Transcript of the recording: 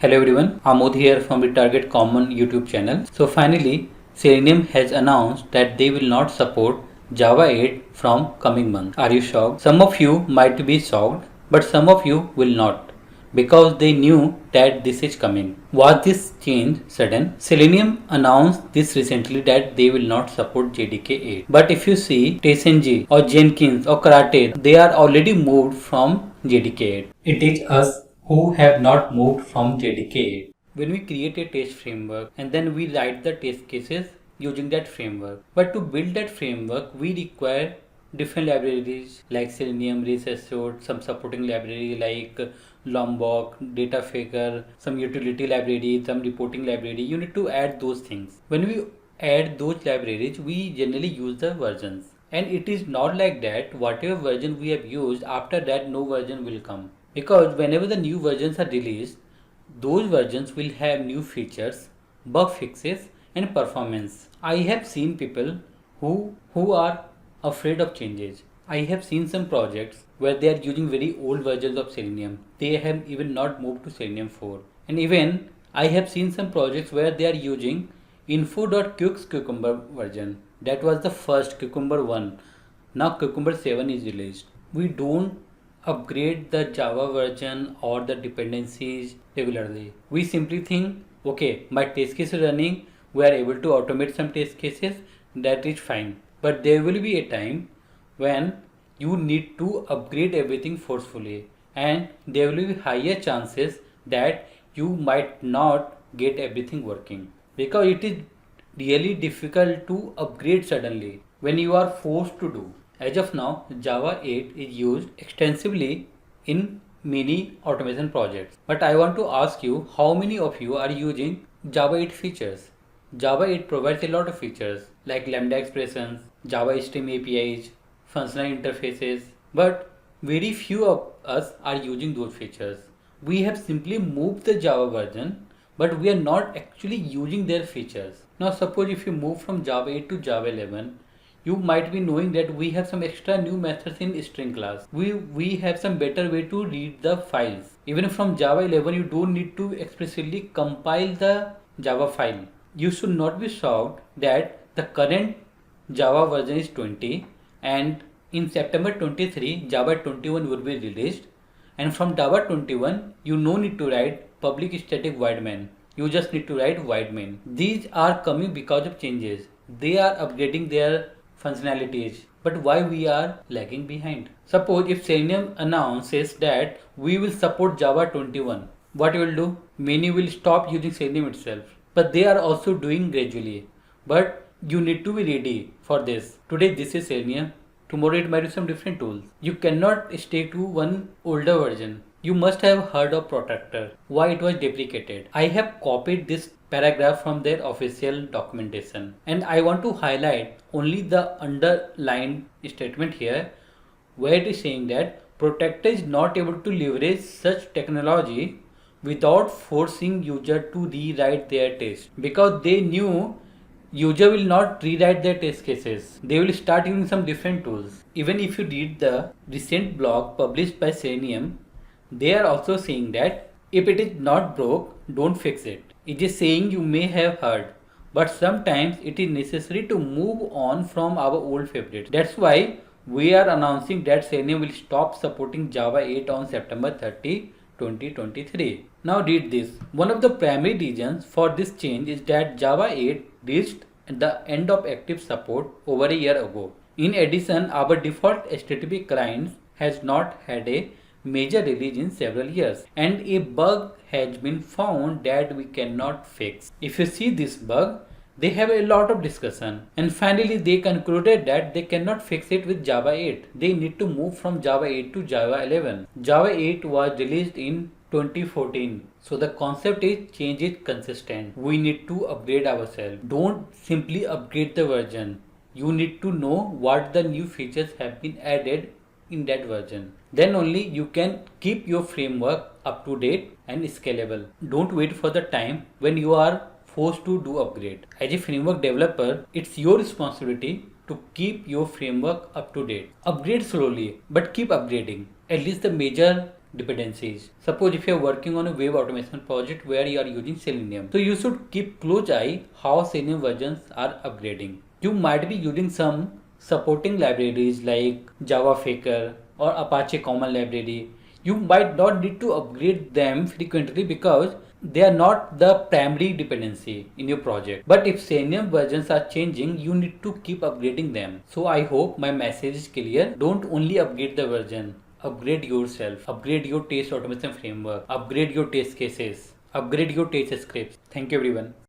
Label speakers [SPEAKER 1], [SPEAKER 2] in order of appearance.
[SPEAKER 1] Hello everyone, Amod here from the Target Common YouTube channel. So finally, Selenium has announced that they will not support Java 8 from coming month. Are you shocked? Some of you might be shocked, but some of you will not because they knew that this is coming. Was this change sudden? Selenium announced this recently that they will not support JDK 8. But if you see TSNG or Jenkins or Karate, they are already moved from JDK 8. It is us who have not moved from JDK 8. When we create a test framework and then we write the test cases using that framework. But to build that framework, we require different libraries like Selenium, RaceAssert, some supporting library like Lombok, Datafaker, some utility library, some reporting library. You need to add those things. When we add those libraries, we generally use the versions. And it is not like that whatever version we have used, after that no version will come. Because whenever the new versions are released, those versions will have new features, bug fixes and performance. I have seen people who are afraid of changes. I have seen some projects where they are using very old versions of Selenium. They have even not moved to Selenium 4. And even I have seen some projects where they are using info.qx Cucumber version. That was the first Cucumber 1. Now Cucumber 7 is released. We don't upgrade the Java version or the dependencies regularly. We simply think, okay, my test case is running, we are able to automate some test cases, that is fine. But there will be a time when you need to upgrade everything forcefully, and there will be higher chances that you might not get everything working because it is really difficult to upgrade suddenly when you are forced to do. As of now, Java 8 is used extensively in many automation projects. But I want to ask you, how many of you are using Java 8 features? Java 8 provides a lot of features like Lambda expressions, Java Stream APIs, functional interfaces, but very few of us are using those features. We have simply moved the Java version, but we are not actually using their features. Now suppose if you move from Java 8 to Java 11, you might be knowing that we have some extra new methods in string class. We have some better way to read the files. Even from Java 11, you don't need to explicitly compile the Java file. You should not be shocked that the current Java version is 20 and in September 23, Java 21 will be released, and from Java 21, you no need to write public static void main. You just need to write void main. These are coming because of changes. They are upgrading their functionalities, but why we are lagging behind? Suppose if Selenium announces that we will support Java 21, what you will do? Many will stop using Selenium itself, but they are also doing gradually. But you need to be ready for this. Today this is Selenium, tomorrow it might be some different tools. You cannot stay to one older version. You must have heard of Protector, why it was deprecated. I have copied this paragraph from their official documentation and I want to highlight only the underlined statement here where it is saying that Protector is not able to leverage such technology without forcing user to rewrite their test because they knew user will not rewrite their test cases. They will start using some different tools. Even if you read the recent blog published by Selenium, they are also saying that if it is not broke, don't fix it. It is saying you may have heard, but sometimes it is necessary to move on from our old favorites. That's why we are announcing that Selenium will stop supporting Java 8 on September 30, 2023. Now read this. One of the primary reasons for this change is that Java 8 reached the end of active support over a year ago. In addition, our default HTTP client has not had a major release in several years and a bug has been found that we cannot fix. If you see this bug, they have a lot of discussion and finally they concluded that they cannot fix it with Java 8. They need to move from Java 8 to Java 11. Java 8 was released in 2014. So the concept is change is consistent. We need to upgrade ourselves. Don't simply upgrade the version. You need to know what the new features have been added in that version. Then only you can keep your framework up to date and scalable. Don't wait for the time when you are forced to do upgrade. As a framework developer, it's your responsibility to keep your framework up to date. Upgrade slowly, but keep upgrading. At least the major dependencies. Suppose if you are working on a web automation project where you are using Selenium, so you should keep close eye how Selenium versions are upgrading. You might be using some supporting libraries like Java Faker or Apache Common Library. You might not need to upgrade them frequently because they are not the primary dependency in your project. But if Selenium versions are changing, you need to keep upgrading them. So I hope my message is clear. Don't only upgrade the version, upgrade yourself, upgrade your test automation framework, upgrade your test cases, upgrade your test scripts. Thank you everyone.